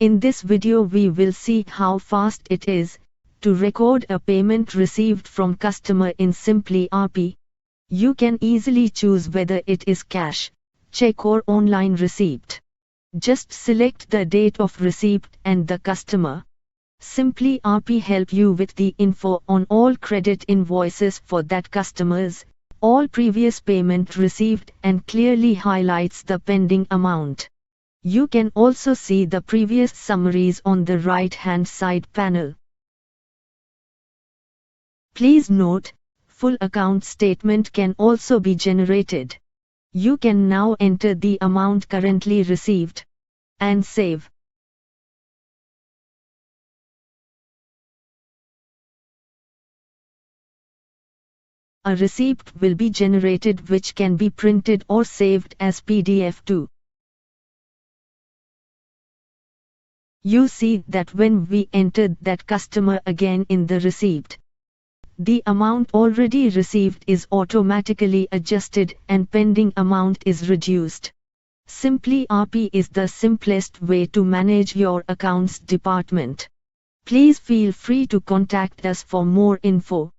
In this video we will see how fast it is to record a payment received from customer in simpliRP. You can easily choose whether it is cash, check or online receipt. Just select the date of receipt and the customer. simpliRP help you with the info on all credit invoices for that customers, all previous payment received and clearly highlights the pending amount. You can also see the previous summaries on the right-hand side panel. Please note, full account statement can also be generated. You can now enter the amount currently received and save. A receipt will be generated which can be printed or saved as PDF too. You see that when we entered that customer again in the receipt, the amount already received is automatically adjusted and pending amount is reduced. simpliRP is the simplest way to manage your accounts department. Please feel free to contact us for more info.